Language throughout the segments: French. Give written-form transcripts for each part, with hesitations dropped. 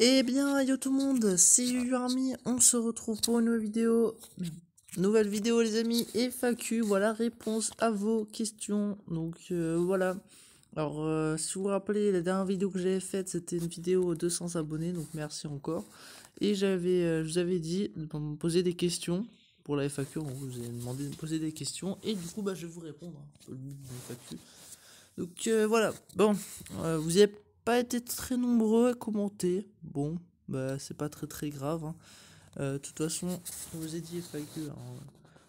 Eh bien, yo tout le monde, c'est Army, on se retrouve pour une nouvelle vidéo. Nouvelle vidéo les amis, FAQ, voilà, réponse à vos questions. Donc voilà. Alors si vous vous rappelez, la dernière vidéo que j'avais faite, c'était une vidéo 200 abonnés, donc merci encore. Et je vous avais dit de me poser des questions pour la FAQ, on vous a demandé de me poser des questions. Et du coup, je vais vous répondre, le but de la FAQ. Donc voilà, bon, vous n'avez pas été très nombreux à commenter. Bon, c'est pas très grave, hein. De toute façon, je vous ai dit FAQ, hein,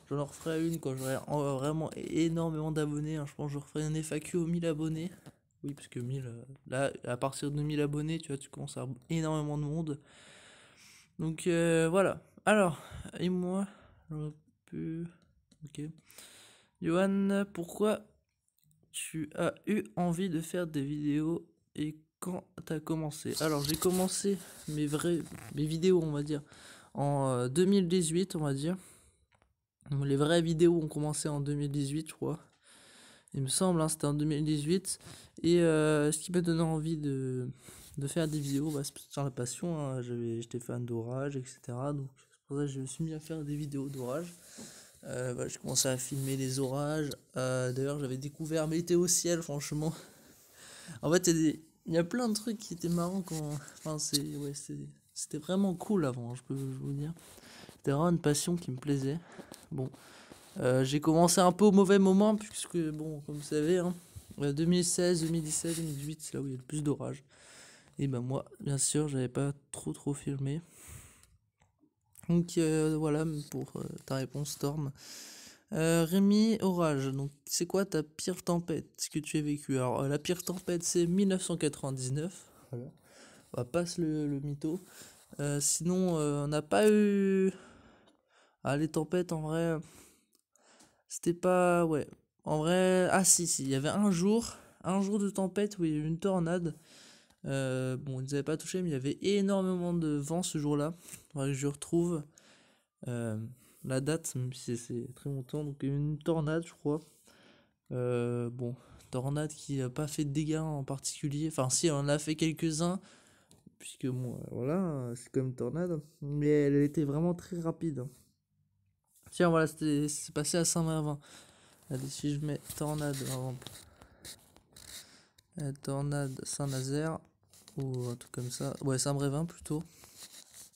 j'en referai une quand j'aurai vraiment énormément d'abonnés, hein. Je pense que je referai une FAQ aux 1000 abonnés. Oui, parce que 1000, là, à partir de 1000 abonnés, tu vois, tu commences à avoir énormément de monde. Donc voilà. Alors, et moi, j'aurais pu... Ok. Johan, pourquoi tu as eu envie de faire des vidéos et quand t'as commencé? Alors j'ai commencé mes vidéos, on va dire, en 2018, on va dire. Les vraies vidéos ont commencé en 2018, je crois. Il me semble, hein, c'était en 2018. Et ce qui m'a donné envie de faire des vidéos, c'est la passion, hein. J'étais fan d'orage, etc. Donc c'est pour ça que je me suis mis à faire des vidéos d'orage. J'ai commencé à filmer les orages. D'ailleurs, j'avais découvert Météo Ciel, franchement. En fait, il y a plein de trucs qui étaient marrants quand. Enfin, c'était vraiment cool avant, je peux vous dire. C'était vraiment une passion qui me plaisait. Bon, j'ai commencé un peu au mauvais moment, puisque, bon, comme vous savez, hein, 2016, 2017, 2018, c'est là où il y a le plus d'orages. Et moi, bien sûr, j'avais pas trop filmé. Donc voilà pour ta réponse, Storm. Rémi, orage, donc c'est quoi ta pire tempête que tu as vécu? Alors la pire tempête c'est 1999, voilà. On va pas se le mytho. Sinon on n'a pas eu... Ah les tempêtes en vrai, c'était pas... Ouais, en vrai... Ah si, il y avait un jour de tempête où il y a eu une tornade. Bon, ils nous avaient pas touché, mais il y avait énormément de vent ce jour-là. Faudrait que je retrouve la date, même si c'est très longtemps. Donc il y a eu une tornade, je crois. Bon, tornade qui n'a pas fait de dégâts en particulier. Enfin, si, elle en a fait quelques-uns, puisque bon, voilà, c'est comme une tornade, mais elle était vraiment très rapide. Tiens, voilà, c'est passé à Saint-Marvin. Allez, si je mets tornade, par exemple, tornade Saint-Nazaire, ou un truc comme ça, ouais, Saint-Brévin plutôt.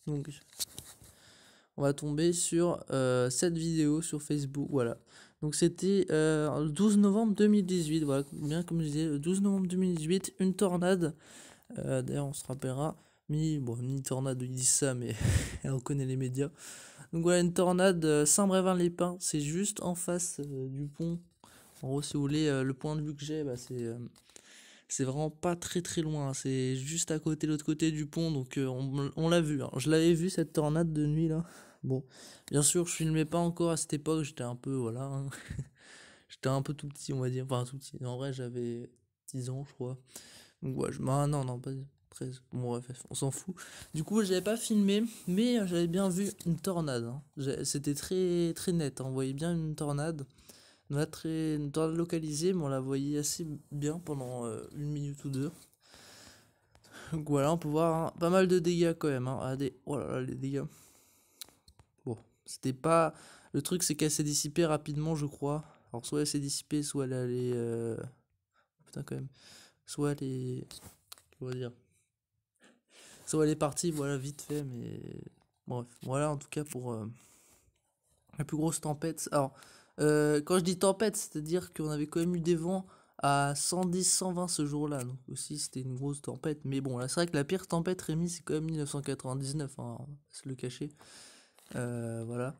Donc, on va tomber sur cette vidéo sur Facebook, voilà. Donc c'était le 12 novembre 2018, voilà, bien comme je disais, le 12 novembre 2018, une tornade. D'ailleurs, on se rappellera, mini tornade, ils disent ça, mais on connaît les médias. Donc voilà, une tornade Saint-Brévin-les-Pins, c'est juste en face du pont. En gros, si vous voulez, le point de vue que j'ai, c'est vraiment pas très loin, hein. C'est juste à côté, l'autre côté du pont, donc on l'a vu, hein. Je l'avais vu cette tornade de nuit là. Bon, bien sûr, je filmais pas encore à cette époque, j'étais un peu, voilà, hein. J'étais un peu tout petit, on va dire, enfin tout petit. En vrai, j'avais 10 ans, je crois. Donc ouais, non, pas 13. Bon, bref, on s'en fout. Du coup, j'avais pas filmé, mais j'avais bien vu une tornade, hein. C'était très net, hein. On voyait bien une tornade. Une tornade localisée, mais on la voyait assez bien pendant une minute ou deux. Donc voilà, on peut voir, hein, pas mal de dégâts quand même, hein. Oh là là, les dégâts. Bon, c'était pas... Le truc, c'est qu'elle s'est dissipée rapidement, je crois. Alors, soit elle s'est dissipée, soit elle allait... Putain, quand même. Soit elle est... Comment dire? Soit elle est partie, voilà, vite fait, mais... Bref, voilà, en tout cas, pour la plus grosse tempête. Alors, quand je dis tempête, c'est-à-dire qu'on avait quand même eu des vents à 110, 120 ce jour-là. Donc aussi, c'était une grosse tempête. Mais bon, là, c'est vrai que la pire tempête, Rémi, c'est quand même 1999, hein, on va se le cacher. Voilà.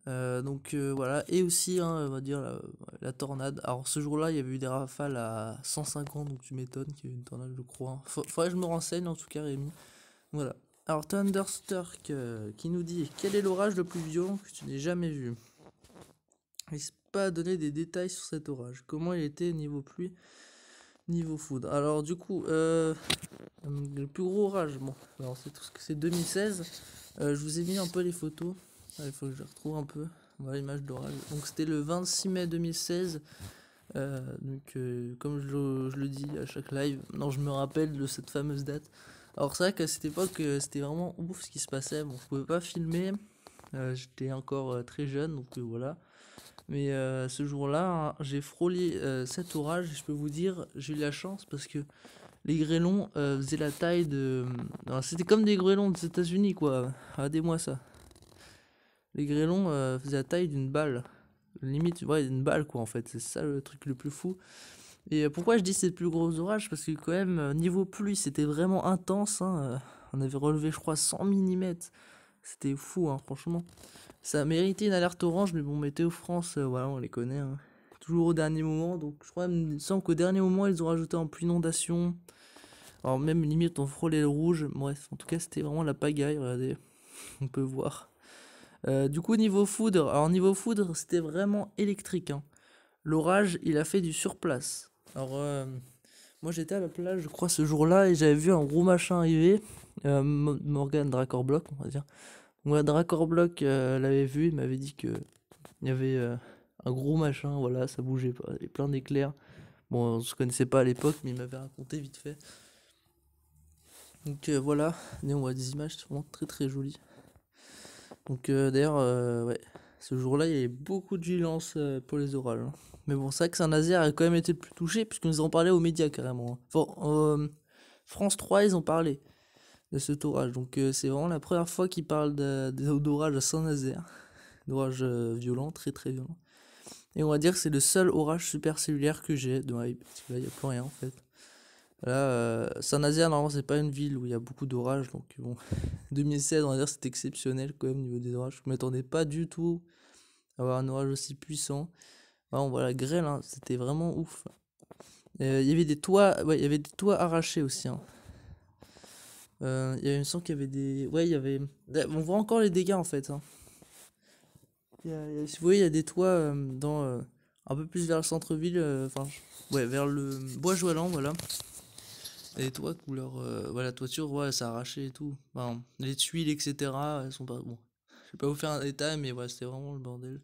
Donc voilà. Et aussi, hein, on va dire, la tornade. Alors, ce jour-là, il y avait eu des rafales à 150, donc tu m'étonnes qu'il y ait eu une tornade, je crois, hein. Faudrait que je me renseigne, en tout cas, Rémi. Voilà. Alors, Thundersturk qui nous dit: quel est l'orage le plus violent que tu n'aies jamais vu? N'hésite pas à donner des détails sur cet orage. Comment il était niveau pluie, niveau foudre. Alors du coup, le plus gros orage, bon, alors c'est tout ce que c'est 2016. Je vous ai mis un peu les photos. Il faut que je les retrouve un peu. Voilà l'image d'orage. Donc c'était le 26 mai 2016. Donc comme je le dis à chaque live, non, je me rappelle de cette fameuse date. Alors c'est vrai qu'à cette époque, c'était vraiment ouf ce qui se passait. Bon, je pouvais pas filmer, j'étais encore très jeune, donc voilà. Mais ce jour-là, hein, j'ai frôlé cet orage, et je peux vous dire, j'ai eu la chance parce que les grêlons faisaient la taille de... Alors, c'était comme des grêlons des États-Unis, quoi. Regardez-moi ça. Les grêlons faisaient la taille d'une balle. Limite, ouais, une balle, quoi, en fait. C'est ça le truc le plus fou. Et pourquoi je dis c'est le plus gros orage? Parce que quand même, niveau pluie, c'était vraiment intense, hein. On avait relevé, je crois, 100 mm. C'était fou, hein, franchement. Ça a mérité une alerte orange, mais bon, Météo France, voilà, on les connaît, hein. Toujours au dernier moment. Donc je crois, il me semble qu'au dernier moment, ils ont rajouté en plus inondation. Alors même limite, on frôlait le rouge. Bref, en tout cas, c'était vraiment la pagaille, regardez. On peut voir. Du coup, niveau foudre, alors niveau foudre, c'était vraiment électrique, hein. L'orage, il a fait du surplace. Alors, moi j'étais à la plage, je crois, ce jour-là, et j'avais vu un gros machin arriver. Morgan Dracor Block, on va dire. Moi, Dracor Block l'avait vu, il m'avait dit que il y avait un gros machin, voilà, ça bougeait pas, il y avait plein d'éclairs. Bon, on se connaissait pas à l'époque, mais il m'avait raconté vite fait. Donc voilà, et on voit des images vraiment très très jolies. Donc d'ailleurs, ouais, ce jour-là, il y avait beaucoup de vigilance pour les orales, hein. Mais bon, c'est vrai que Saint-Nazaire a quand même été le plus touché, puisque nous en parlait aux médias carrément, hein. Enfin, France 3, ils ont parlé de cet orage. Donc c'est vraiment la première fois qu'ils parlent d'orage à Saint-Nazaire. D'orage violent, très très violent. Et on va dire que c'est le seul orage supercellulaire que j'ai de ma vie, parce que là, il n'y a plus rien en fait. Là, Saint-Nazaire, normalement, c'est pas une ville où il y a beaucoup d'orages, donc bon, 2016, on va dire, c'est exceptionnel quand même au niveau des orages. Je m'attendais pas du tout à avoir un orage aussi puissant. Ah, on voit la grêle, hein, c'était vraiment ouf. Il y avait des toits, ouais, il y avait des toits arrachés aussi, hein. Il me semble qu'il y avait des, ouais, il y avait, on voit encore les dégâts en fait, hein. Si vous voyez, il y a des toits dans un peu plus vers le centre-ville, enfin, ouais, vers le bois Joalan, voilà. Et les toits couleur, voilà, toiture, ouais, ça arraché et tout. Enfin, les tuiles, etc. Elles sont pas bon. Je vais pas vous faire un détail, mais ouais, c'était vraiment le bordel.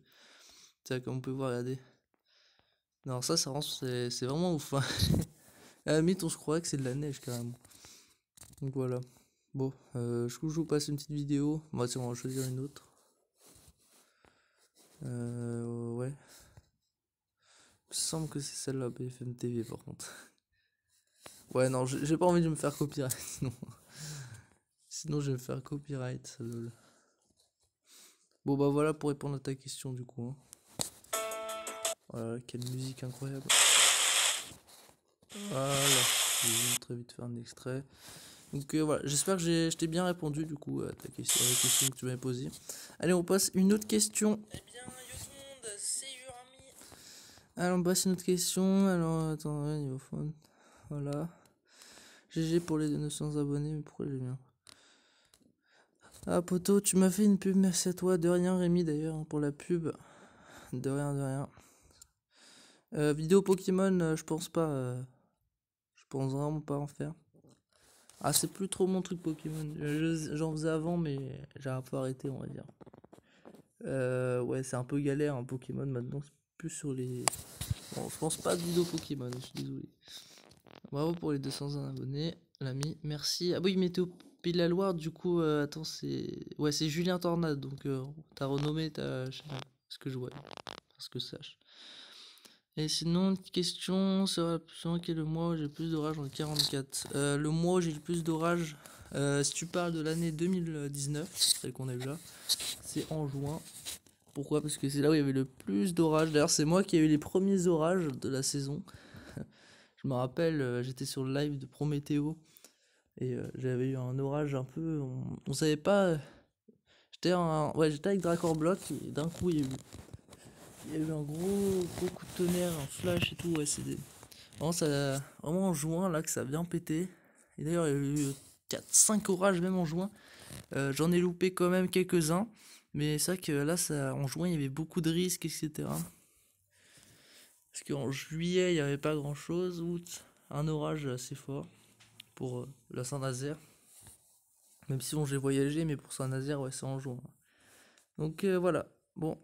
C'est comme on peut voir, regardez. Non, ça rend, c'est vraiment ouf, hein. À la limite, on se croirait que c'est de la neige carrément. Donc voilà. Bon, je vous passe une petite vidéo. Bah, tiens, on va choisir une autre. Ouais. Il me semble que c'est celle-là, BFM TV par contre. Ouais, non, j'ai pas envie de me faire copyright, sinon. Sinon, je vais me faire copyright, lol. Bon, bah voilà pour répondre à ta question, du coup, hein. Voilà, quelle musique incroyable. Voilà, je vais très vite faire un extrait. Donc voilà, j'espère que je t'ai bien répondu du coup à ta question, à la question que tu m'avais posée. Allez, on passe une autre question. Eh bien, yo tout le monde, c'est Urmi. Allez, on passe une autre question. Alors, attends, ouais, niveau phone. Voilà. GG pour les 900 abonnés, mais pourquoi j'ai bien? Ah, poto, tu m'as fait une pub, merci à toi. De rien, Rémi, d'ailleurs, hein, pour la pub. De rien, de rien. Vidéo Pokémon, je pense pas. Je pense vraiment pas en faire. Ah, c'est plus trop mon truc Pokémon. J'en faisais avant, mais j'ai un peu arrêté, on va dire. Ouais, c'est un peu galère un Pokémon maintenant. C'est plus sur les. Bon, je pense pas de vidéo Pokémon, je suis désolé. Bravo pour les 201 abonnés, l'ami. Merci. Ah oui, Météo Pays de la Loire, du coup, attends, c'est. Ouais, c'est Julien Tornade, donc t'as renommé ta chaîne. Ce que je vois, parce que sache. Et sinon, une question sur quel est le mois où j'ai le plus d'orage? J'en ai 44. Le mois où j'ai le plus d'orage, si tu parles de l'année 2019, celle qu'on a eu là, c'est en juin. Pourquoi? Parce que c'est là où il y avait le plus d'orages. D'ailleurs, c'est moi qui ai eu les premiers orages de la saison. Je me rappelle, j'étais sur le live de Prométhéo et j'avais eu un orage un peu. On savait pas. J'étais avec Dracor Block et d'un coup, il y a eu un gros coup de tonnerre, un flash et tout. Ouais, c'est vraiment en juin là que ça a bien pété. Et d'ailleurs, il y a eu 4-5 orages même en juin. J'en ai loupé quand même quelques-uns. Mais c'est vrai que là, en juin, il y avait beaucoup de risques, etc. Parce qu'en juillet, il n'y avait pas grand-chose. Août, un orage assez fort pour la Saint-Nazaire. Même si bon, j'ai voyagé, mais pour Saint-Nazaire, ouais, c'est en juin. Donc voilà. Bon.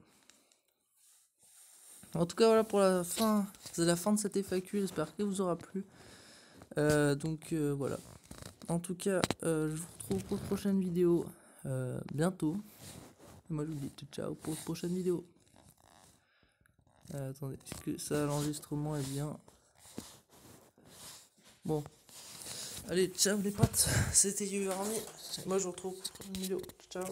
En tout cas, voilà pour la fin. C'est la fin de cette FAQ. J'espère qu'elle vous aura plu. Donc voilà. En tout cas, je vous retrouve pour une prochaine vidéo bientôt. Moi je vous dis ciao pour une prochaine vidéo. Attendez, est-ce que ça, l'enregistrement est bien? Bon. Allez, ciao les potes, c'était YouArmy. Moi je vous retrouve pour une prochaine vidéo. Ciao.